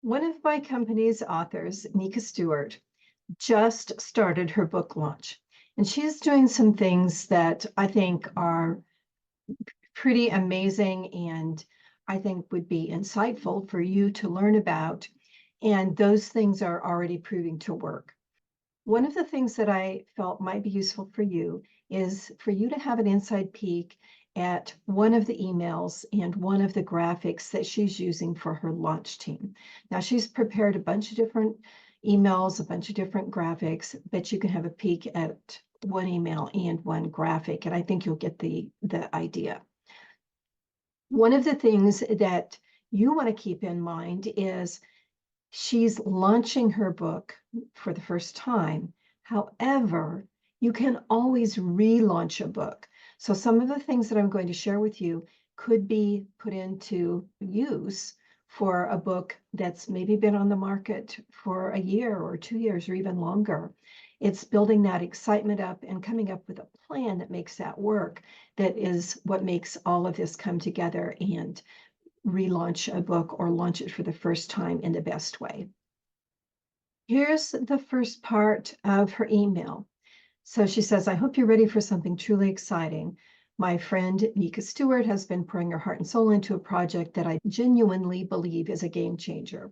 One of my company's authors, Nika Stewart, just started her book launch, and she's doing some things that I think are pretty amazing and I think would be insightful for you to learn about. And those things are already proving to work. One of the things that I felt might be useful for you is for you to have an inside peek at one of the emails and one of the graphics that she's using for her launch team. Now, she's prepared a bunch of different emails, a bunch of different graphics, but you can have a peek at one email and one graphic, and I think you'll get the idea. One of the things that you want to keep in mind is she's launching her book for the first time. However, you can always relaunch a book. So some of the things that I'm going to share with you could be put into use for a book that's maybe been on the market for a year or 2 years or even longer. It's building that excitement up and coming up with a plan that makes that work. That is what makes all of this come together and relaunch a book or launch it for the first time in the best way. Here's the first part of her email. So she says, I hope you're ready for something truly exciting. My friend Nika Stewart has been pouring her heart and soul into a project that I genuinely believe is a game changer.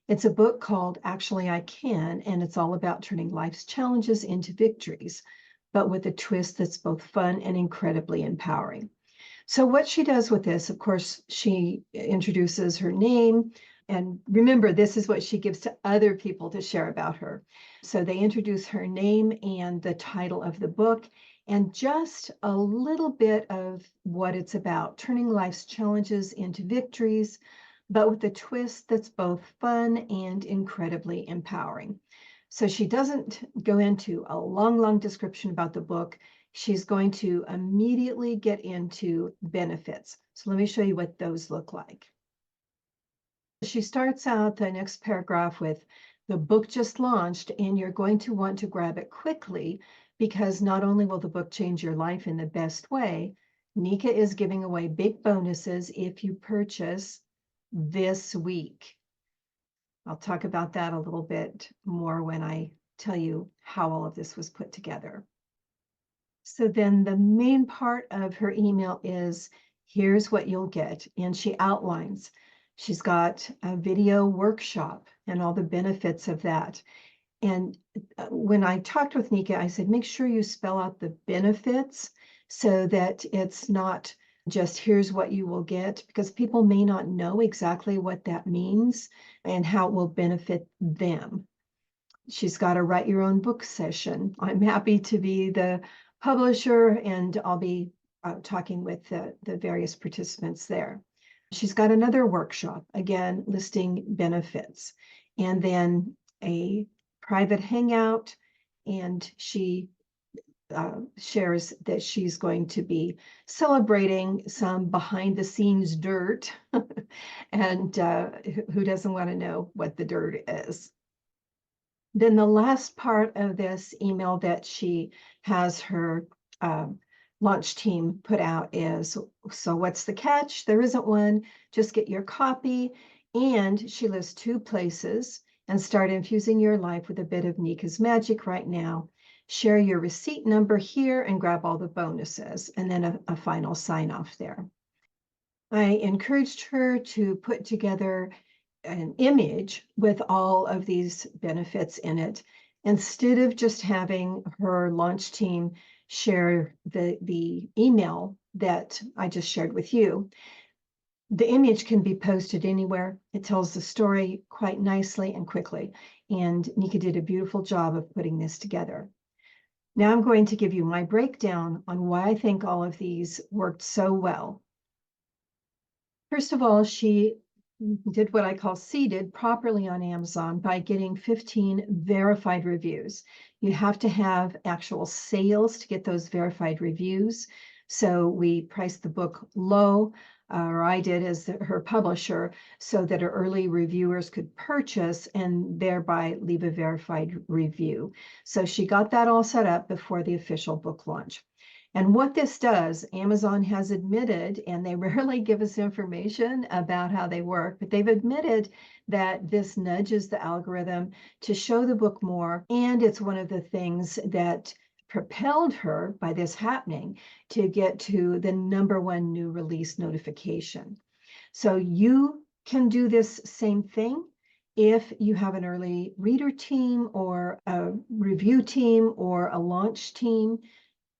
It's a book called Actually I Can, and it's all about turning life's challenges into victories, but with a twist that's both fun and incredibly empowering. So what she does with this, of course, she introduces her name. And remember, this is what she gives to other people to share about her. So they introduce her name and the title of the book and just a little bit of what it's about, turning life's challenges into victories, but with a twist that's both fun and incredibly empowering. So she doesn't go into a long description about the book. She's going to immediately get into benefits. So let me show you what those look like. She starts out the next paragraph with, the book just launched and you're going to want to grab it quickly because not only will the book change your life in the best way, Nika is giving away big bonuses if you purchase this week. I'll talk about that a little bit more when I tell you how all of this was put together. So then the main part of her email is, here's what you'll get. And she outlines, she's got a video workshop and all the benefits of that. And when I talked with Nika, I said, make sure you spell out the benefits so that it's not just here's what you will get, because people may not know exactly what that means and how it will benefit them. She's got a write your own book session. I'm happy to be the publisher, and I'll be talking with the various participants there. She's got another workshop, again, listing benefits, and then a private hangout, and she shares that she's going to be celebrating some behind the scenes dirt. And who doesn't want to know what the dirt is? Then the last part of this email that she has her launch team put out is, so what's the catch? There isn't one. Just get your copy. And she lists 2 places and start infusing your life with a bit of Nika's magic right now. Share your receipt number here and grab all the bonuses, and then a final sign off there. I encouraged her to put together an image with all of these benefits in it, instead of just having her launch team share the email that I just shared with you. The image can be posted anywhere. It tells the story quite nicely and quickly. And Nika did a beautiful job of putting this together. Now I'm going to give you my breakdown on why I think all of these worked so well. First of all, she did what I call seeded properly on Amazon by getting 15 verified reviews. You have to have actual sales to get those verified reviews. So we priced the book low, or I did as her publisher, so that her early reviewers could purchase and thereby leave a verified review. So she got that all set up before the official book launch. And what this does, Amazon has admitted, and they rarely give us information about how they work, but they've admitted that this nudges the algorithm to show the book more. And it's one of the things that propelled her by this happening to get to the #1 new release notification. So you can do this same thing if you have an early reader team or a review team or a launch team.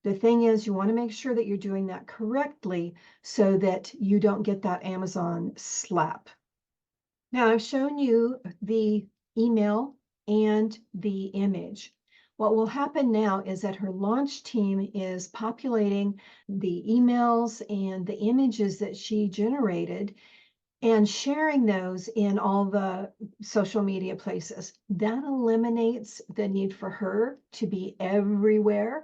The thing is, you want to make sure that you're doing that correctly so that you don't get that Amazon slap. Now, I've shown you the email and the image. What will happen now is that her launch team is populating the emails and the images that she generated and sharing those in all the social media places. That eliminates the need for her to be everywhere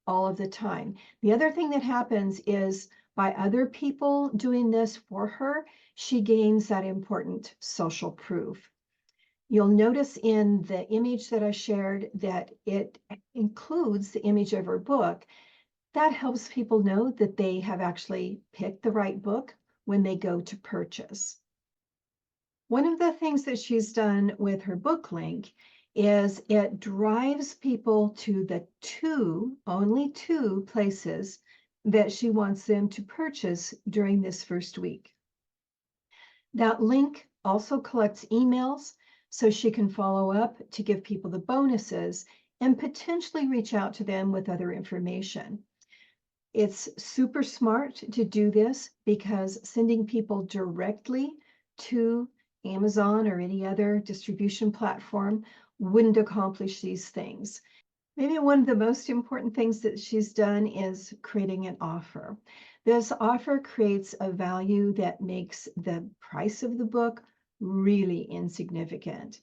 all of the time. The other thing that happens is by other people doing this for her, she gains that important social proof. You'll notice in the image that I shared that it includes the image of her book. That helps people know that they have actually picked the right book when they go to purchase. One of the things that she's done with her book link is it drives people to the only two places that she wants them to purchase during this first week. That link also collects emails so she can follow up to give people the bonuses and potentially reach out to them with other information. It's super smart to do this because sending people directly to Amazon or any other distribution platform wouldn't accomplish these things. Maybe one of the most important things that she's done is creating an offer. This offer creates a value that makes the price of the book really insignificant.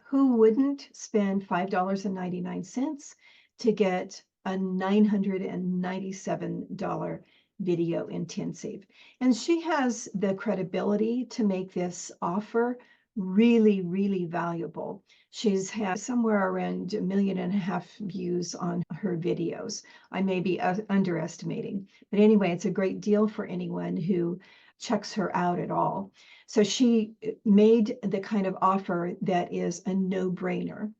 Who wouldn't spend $5.99 to get a $997 video intensive? And she has the credibility to make this offer really, really valuable. She's had somewhere around 1.5 million views on her videos. I may be underestimating, but anyway, it's a great deal for anyone who checks her out at all. So she made the kind of offer that is a no-brainer.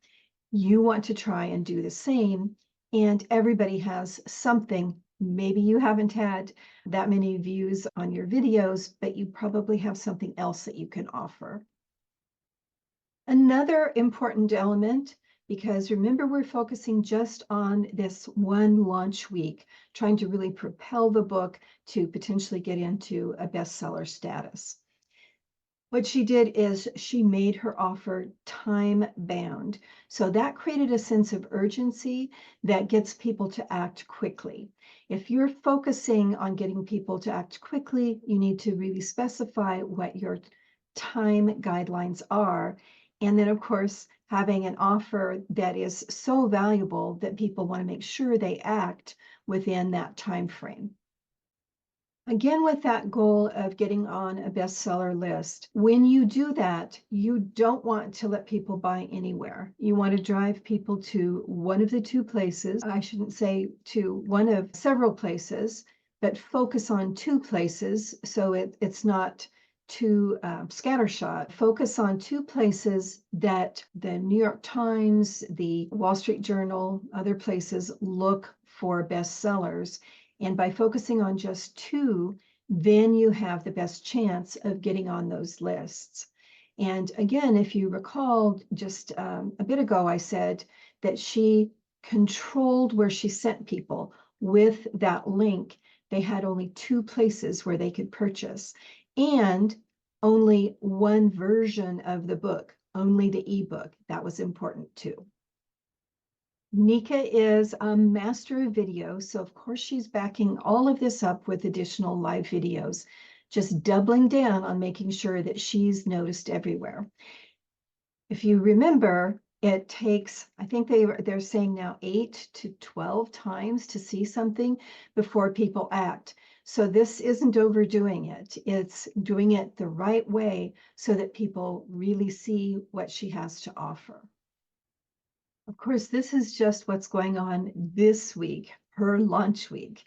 You want to try and do the same, and everybody has something. Maybe you haven't had that many views on your videos, but you probably have something else that you can offer. Another important element, because remember, we're focusing just on this one launch week, trying to really propel the book to potentially get into a bestseller status. What she did is she made her offer time-bound. So that created a sense of urgency that gets people to act quickly. If you're focusing on getting people to act quickly, you need to really specify what your time guidelines are. And then, of course, having an offer that is so valuable that people want to make sure they act within that time frame. Again, with that goal of getting on a bestseller list, when you do that, you don't want to let people buy anywhere. You want to drive people to one of the two places. I shouldn't say to one of several places, but focus on two places so it's not too scattershot. Focus on two places that the New York Times, the Wall Street Journal, other places look for bestsellers. And by focusing on just two, then you have the best chance of getting on those lists. And again, if you recall, just a bit ago, I said that she controlled where she sent people with that link. They had only two places where they could purchase and only one version of the book, only the ebook. That was important too. Nika is a master of video, so of course she's backing all of this up with additional live videos, just doubling down on making sure that she's noticed everywhere. If you remember, it takes, I think they're saying now 8 to 12 times to see something before people act. So this isn't overdoing it. It's doing it the right way so that people really see what she has to offer. Of course, this is just what's going on this week. her launch week.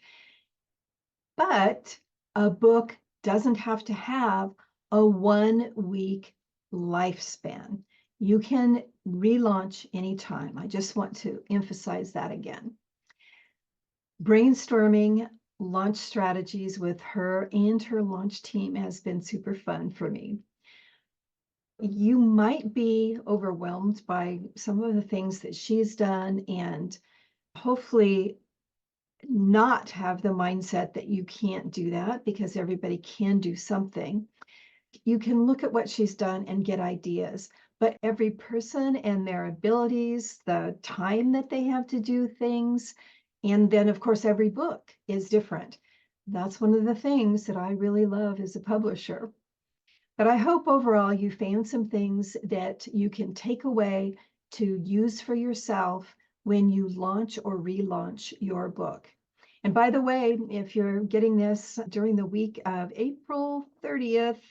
But a book doesn't have to have a 1 week lifespan. You can relaunch anytime. I just want to emphasize that again. Brainstorming launch strategies with her and her launch team has been super fun for me. You might be overwhelmed by some of the things that she's done, and hopefully not have the mindset that you can't do that, because everybody can do something. You can look at what she's done and get ideas, but every person and their abilities, the time that they have to do things, and then of course every book is different. That's one of the things that I really love as a publisher. But I hope overall you found some things that you can take away to use for yourself when you launch or relaunch your book. And by the way, if you're getting this during the week of April 30th,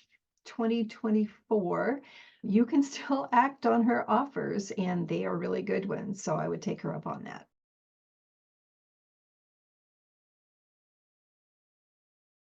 2024, you can still act on her offers, and they are really good ones. So I would take her up on that.